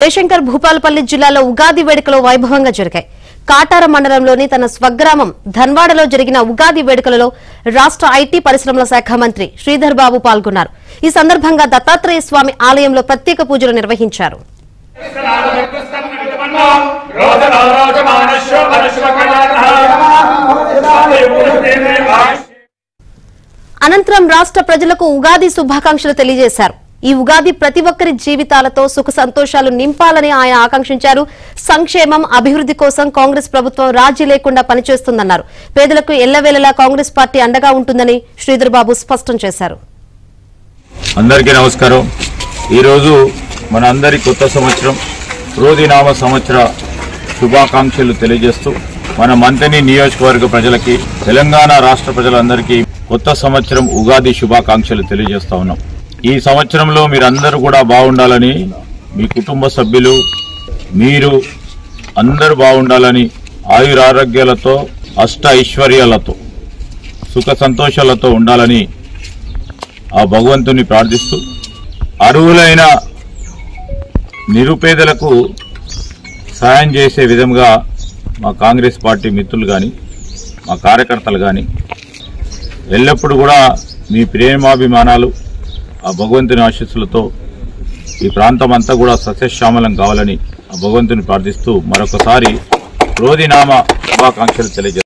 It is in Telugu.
జయశంకర్ భూపాలపల్లి జిల్లాలో ఉగాది వేడుకలు వైభవంగా జరిగాయి. కాటార మండలంలోని తన స్వగ్రామం ధన్వాడలో జరిగిన ఉగాది వేడుకలలో రాష్ట్ర ఐటీ పరిశ్రమల శాఖ మంత్రి శ్రీధర్ బాబు పాల్గొన్నారు. ఈ సందర్భంగా దత్తాత్రేయ స్వామి ఆలయంలో ప్రత్యేక పూజలు నిర్వహించారు. అనంతరం రాష్ట్ర ప్రజలకు ఉగాది శుభాకాంక్షలు తెలియజేశారు. ఈ ఉగాది ప్రతి ఒక్కరి జీవితాలతో సుఖ సంతోషాలు నింపాలని ఆయన ఆకాంక్షించారు. సంక్షేమం, అభివృద్ధి కోసం కాంగ్రెస్ ప్రభుత్వం రాజీ లేకుండా పనిచేస్తుందన్నారు. పేదలకు ఎల్లవేళలా కాంగ్రెస్ పార్టీ అండగా ఉంటుందని శ్రీధర్ బాబు స్పష్టం చేశారు. అందరికీ నమస్కారం. ఈరోజు మన అందరి కొత్త సంవత్సరం క్రోధినామ సంవత్సర శుభాకాంక్షలు తెలియజేస్తూ మన మంతని నియోజకవర్గ ప్రజలకి, తెలంగాణ రాష్ట్ర ప్రజలందరికీ కొత్త సంవత్సరం ఉగాది శుభాకాంక్షలు తెలియజేస్తా ఉన్నాం. ఈ సంవత్సరంలో మీరందరూ కూడా బాగుండాలని, మీ కుటుంబ సభ్యులు మీరు అందరూ బాగుండాలని, ఆయురారోగ్యాలతో అష్ట ఐశ్వర్యాలతో సుఖ సంతోషాలతో ఉండాలని ఆ భగవంతుని ప్రార్థిస్తూ, అర్హులైన నిరుపేదలకు సాయం చేసే విధంగా మా కాంగ్రెస్ పార్టీ మిత్రులు కానీ మా కార్యకర్తలు కానీ ఎల్లప్పుడూ కూడా మీ ప్రేమాభిమానాలు ఆ భగవంతుని ఆశీస్సులతో ఈ ప్రాంతం అంతా కూడా సస్యశ్యామలం కావాలని ఆ భగవంతుని ప్రార్థిస్తూ మరొకసారి క్రోధినామ శుభాకాంక్షలు తెలియజేస్తారు.